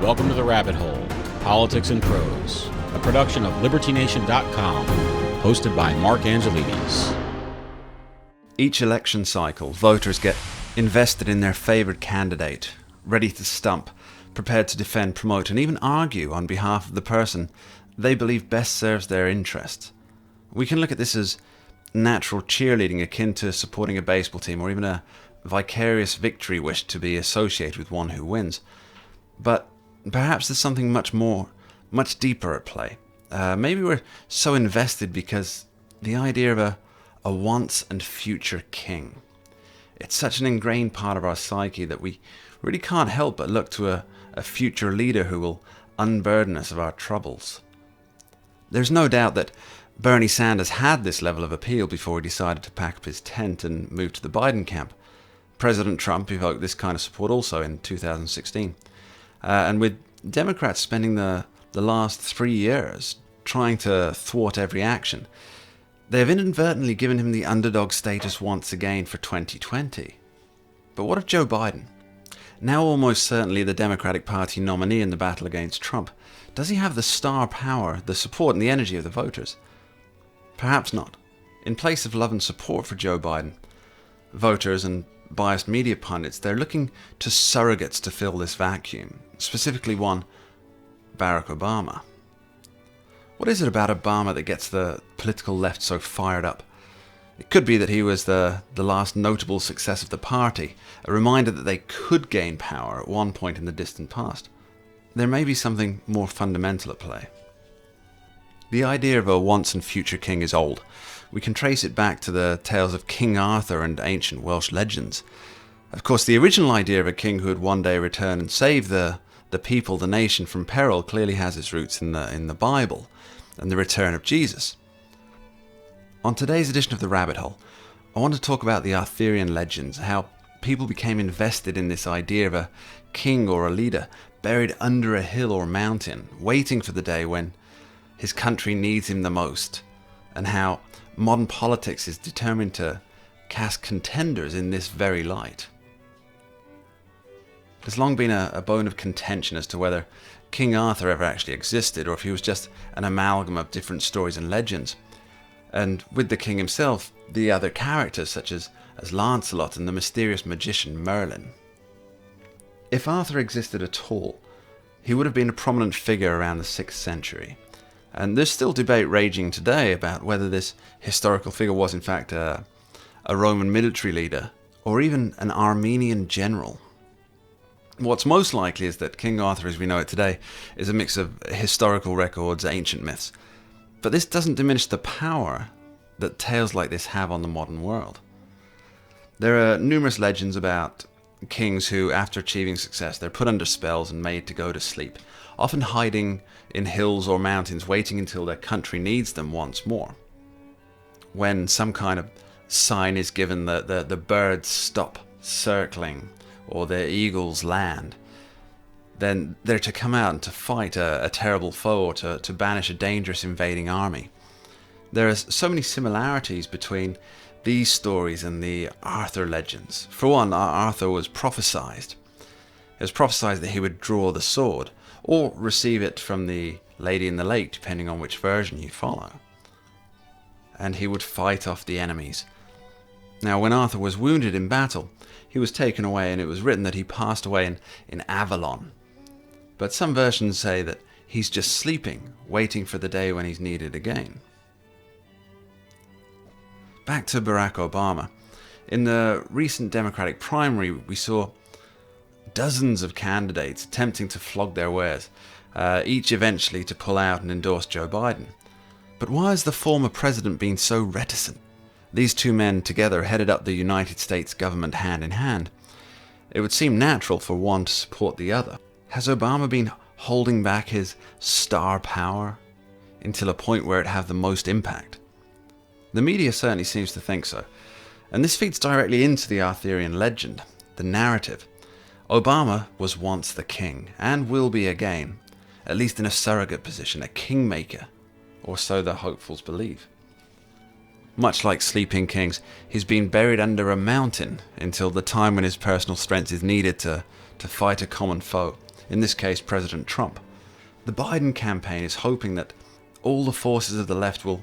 Welcome to The Rabbit Hole, Politics and Prose, a production of LibertyNation.com, hosted by Mark Angelides. Each election cycle, voters get invested in their favored candidate, ready to stump, prepared to defend, promote, and even argue on behalf of the person they believe best serves their interests. We can look at this as natural cheerleading akin to supporting a baseball team, or even a vicarious victory wish to be associated with one who wins. But perhaps there's something much deeper at play. Maybe we're so invested because the idea of a once and future king. It's such an ingrained part of our psyche that we really can't help but look to a future leader who will unburden us of our troubles. There's no doubt that Bernie Sanders had this level of appeal before he decided to pack up his tent and move to the Biden camp. President Trump evoked this kind of support also in 2016. And with Democrats spending the last 3 years trying to thwart every action, they have inadvertently given him the underdog status once again for 2020. But what of Joe Biden? Now almost certainly the Democratic Party nominee in the battle against Trump, does he have the star power, the support and the energy of the voters? Perhaps not. In place of love and support for Joe Biden, voters and biased media pundits, they're looking to surrogates to fill this vacuum, specifically one, Barack Obama. What is it about Obama that gets the political left so fired up? It could be that he was the last notable success of the party, a reminder that they could gain power at one point in the distant past. There may be something more fundamental at play. The idea of a once and future king is old. We can trace it back to the tales of King Arthur and ancient Welsh legends. Of course, the original idea of a king who would one day return and save the people, the nation, from peril clearly has its roots in the Bible and the return of Jesus. On today's edition of The Rabbit Hole, I want to talk about the Arthurian Legends, how people became invested in this idea of a king or a leader buried under a hill or mountain, waiting for the day when his country needs him the most, and how modern politics is determined to cast contenders in this very light. There's long been a bone of contention as to whether King Arthur ever actually existed, or if he was just an amalgam of different stories and legends. And with the king himself, the other characters such as Lancelot and the mysterious magician Merlin. If Arthur existed at all, he would have been a prominent figure around the 6th century. And there's still debate raging today about whether this historical figure was in fact a Roman military leader, or even an Armenian general. What's most likely is that King Arthur as we know it today is a mix of historical records, ancient myths. But this doesn't diminish the power that tales like this have on the modern world. There are numerous legends about kings who, after achieving success, they're put under spells and made to go to sleep, often hiding in hills or mountains, waiting until their country needs them once more. When some kind of sign is given that the birds stop circling or the eagles land, then they're to come out and to fight a terrible foe, or to banish a dangerous invading army. There are so many similarities between these stories and the Arthur legends. For one, Arthur was prophesied. It was prophesied that he would draw the sword, or receive it from the Lady in the Lake, depending on which version you follow. And he would fight off the enemies. Now, when Arthur was wounded in battle, he was taken away, and it was written that he passed away in Avalon. But some versions say that he's just sleeping, waiting for the day when he's needed again. Back to Barack Obama. In the recent Democratic primary, we saw dozens of candidates attempting to flog their wares, each eventually to pull out and endorse Joe Biden. But why has the former president been so reticent? These two men together headed up the United States government hand in hand. It would seem natural for one to support the other. Has Obama been holding back his star power until a point where it have the most impact? The media certainly seems to think so. And this feeds directly into the Arthurian legend, the narrative. Obama was once the king, and will be again, at least in a surrogate position, a kingmaker, or so the hopefuls believe. Much like sleeping kings, he's been buried under a mountain until the time when his personal strength is needed to fight a common foe, in this case President Trump. The Biden campaign is hoping that all the forces of the left will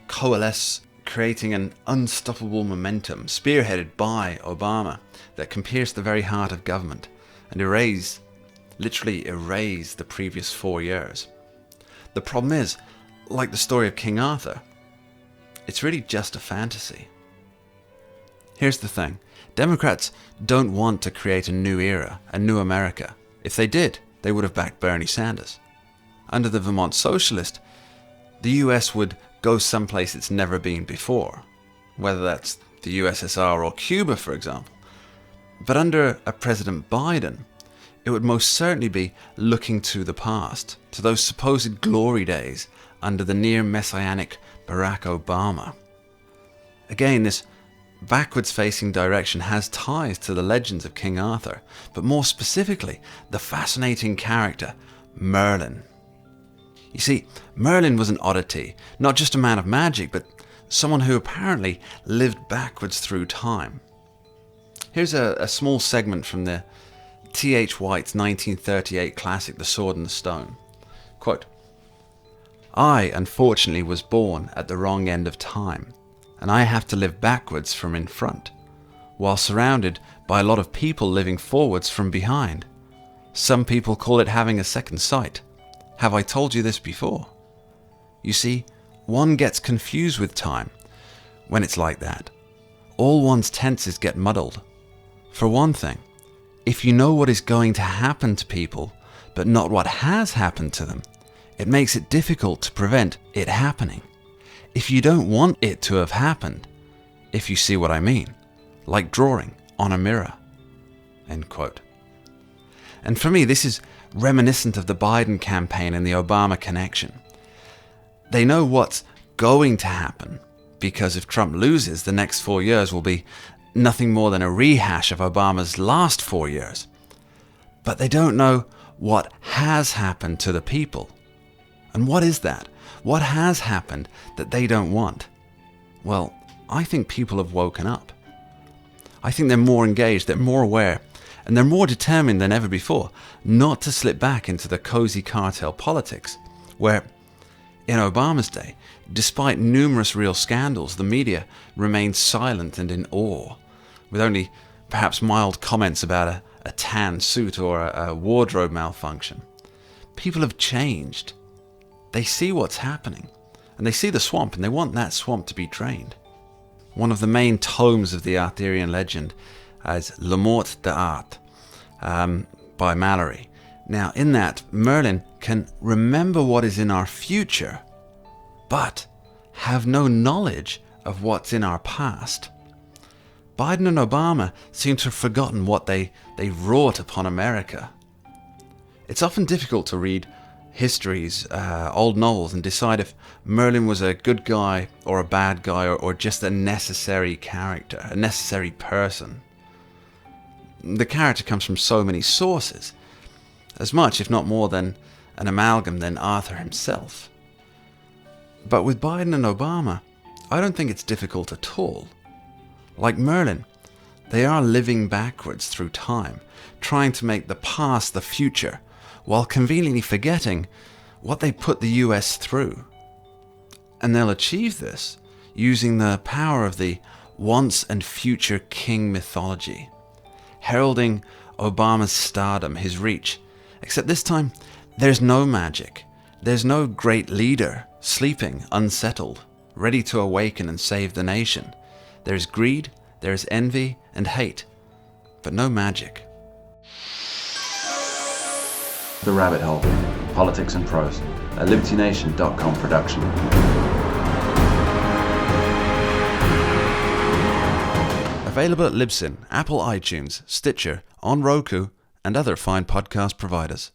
coalesce, creating an unstoppable momentum spearheaded by Obama that can pierce the very heart of government and literally erase the previous 4 years. The problem is, like the story of King Arthur, it's really just a fantasy. Here's the thing. Democrats don't want to create a new era, a new America. If they did, they would have backed Bernie Sanders. Under the Vermont Socialist, the US would go someplace it's never been before, whether that's the USSR or Cuba, for example. But under a President Biden, it would most certainly be looking to the past, to those supposed glory days under the near-messianic Barack Obama. Again, this backwards-facing direction has ties to the legends of King Arthur, but more specifically, the fascinating character Merlin. You see, Merlin was an oddity, not just a man of magic, but someone who apparently lived backwards through time. Here's a small segment from the T.H. White's 1938 classic, The Sword and the Stone. Quote, "I, unfortunately, was born at the wrong end of time, and I have to live backwards from in front, while surrounded by a lot of people living forwards from behind. Some people call it having a second sight. Have I told you this before? You see, one gets confused with time when it's like that. All one's tenses get muddled. For one thing, if you know what is going to happen to people, but not what has happened to them, it makes it difficult to prevent it happening. If you don't want it to have happened, if you see what I mean, like drawing on a mirror." End quote. And for me, this is reminiscent of the Biden campaign and the Obama connection. They know what's going to happen, because if Trump loses, the next 4 years will be nothing more than a rehash of Obama's last 4 years. But they don't know what has happened to the people. And what is that? What has happened that they don't want? Well, I think people have woken up. I think they're more engaged, they're more aware, and they're more determined than ever before not to slip back into the cozy cartel politics, where, in Obama's day, despite numerous real scandals, the media remained silent and in awe, with only perhaps mild comments about a tan suit or a wardrobe malfunction. People have changed. They see what's happening, and they see the swamp, and they want that swamp to be drained. One of the main tomes of the Arthurian legend is Le Morte d'Art by Mallory. Now, in that, Merlin can remember what is in our future, but have no knowledge of what's in our past. Biden and Obama seem to have forgotten what they wrought upon America. It's often difficult to read histories, old novels, and decide if Merlin was a good guy or a bad guy or just a necessary character, a necessary person. The character comes from so many sources, as much, if not more, than an amalgam than Arthur himself. But with Biden and Obama, I don't think it's difficult at all. Like Merlin, they are living backwards through time, trying to make the past the future, while conveniently forgetting what they put the US through. And they'll achieve this using the power of the once and future king mythology, heralding Obama's stardom, his reach. Except this time, there's no magic. There's no great leader sleeping, unsettled, ready to awaken and save the nation. There's greed, there's envy and hate, but no magic. The Rabbit Hole, Politics and Prose, a LibertyNation.com production. Available at Libsyn, Apple iTunes, Stitcher, on Roku, and other fine podcast providers.